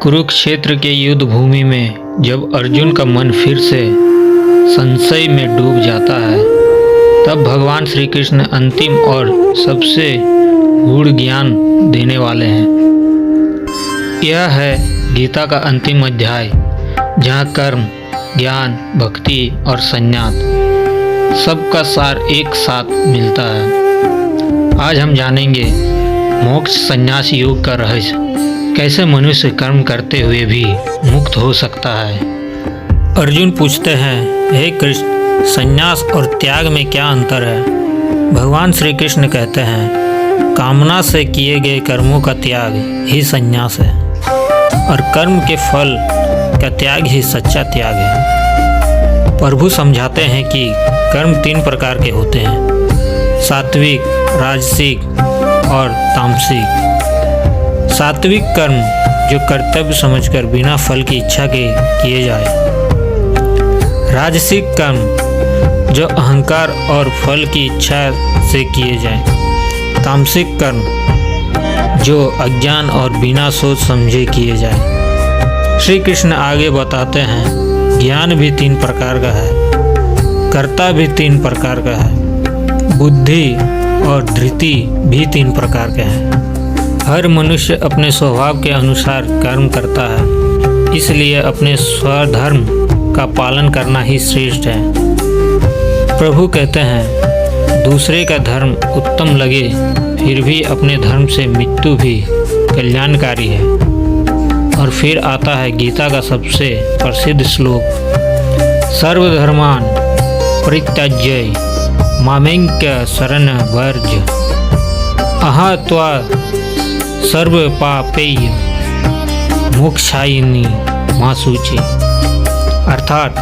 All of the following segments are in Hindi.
कुरुक्षेत्र के युद्ध भूमि में जब अर्जुन का मन फिर से संशय में डूब जाता है, तब भगवान श्री कृष्ण अंतिम और सबसे गूढ़ ज्ञान देने वाले हैं। यह है गीता का अंतिम अध्याय, जहाँ कर्म, ज्ञान, भक्ति और संन्यास सबका सार एक साथ मिलता है। आज हम जानेंगे मोक्ष संन्यास योग का रहस्य, कैसे मनुष्य कर्म करते हुए भी मुक्त हो सकता है। अर्जुन पूछते हैं, हे कृष्ण, संन्यास और त्याग में क्या अंतर है? भगवान श्री कृष्ण कहते हैं, कामना से किए गए कर्मों का त्याग ही संन्यास है और कर्म के फल का त्याग ही सच्चा त्याग है। प्रभु समझाते हैं कि कर्म 3 प्रकार के होते हैं, सात्विक, राजसिक और तामसिक। सात्विक कर्म जो कर्तव्य समझकर बिना फल की इच्छा के किए जाए। राजसिक कर्म जो अहंकार और फल की इच्छा से किए जाए। तामसिक कर्म जो अज्ञान और बिना सोच समझे किए जाए। श्री कृष्ण आगे बताते हैं, ज्ञान भी 3 प्रकार का है, कर्ता भी 3 प्रकार का है, बुद्धि और धृति भी 3 प्रकार के हैं। हर मनुष्य अपने स्वभाव के अनुसार कर्म करता है, इसलिए अपने स्वधर्म का पालन करना ही श्रेष्ठ है। प्रभु कहते हैं, दूसरे का धर्म उत्तम लगे फिर भी अपने धर्म से मृत्यु भी कल्याणकारी है। और फिर आता है गीता का सबसे प्रसिद्ध श्लोक, सर्वधर्मान परित्यज्य मामेक्य शरण वर्ज अहा त्वा सर्व पापैः मोक्षायिनी मां शुचि। अर्थात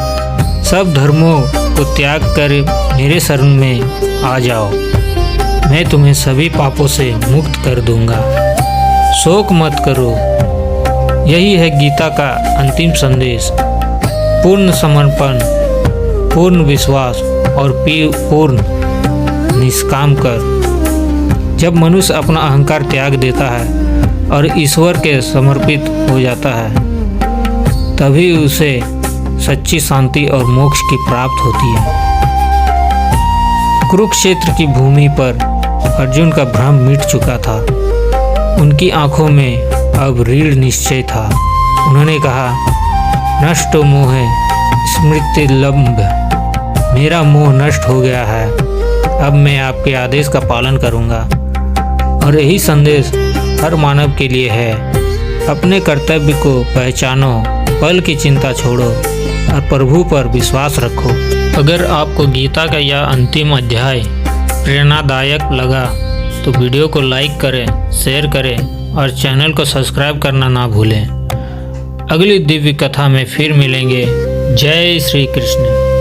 सब धर्मों को त्याग कर मेरे शरण में आ जाओ, मैं तुम्हें सभी पापों से मुक्त कर दूंगा। शोक मत करो। यही है गीता का अंतिम संदेश। पूर्ण समर्पण, पूर्ण विश्वास और पूर्ण निष्काम कर। जब मनुष्य अपना अहंकार त्याग देता है और ईश्वर के समर्पित हो जाता है, तभी उसे सच्ची शांति और मोक्ष की प्राप्त होती है। कुरुक्षेत्र की भूमि पर अर्जुन का भ्रम मिट चुका था। उनकी आंखों में अब दृढ़ निश्चय था। उन्होंने कहा, नष्टो मोहे स्मृति लंब, मेरा मोह नष्ट हो गया है, अब मैं आपके आदेश का पालन करूंगा। और यही संदेश हर मानव के लिए है। अपने कर्तव्य को पहचानो, फल की चिंता छोड़ो और प्रभु पर विश्वास रखो। अगर आपको गीता का यह अंतिम अध्याय प्रेरणादायक लगा तो वीडियो को लाइक करें, शेयर करें और चैनल को सब्सक्राइब करना ना भूलें। अगली दिव्य कथा में फिर मिलेंगे। जय श्री कृष्ण।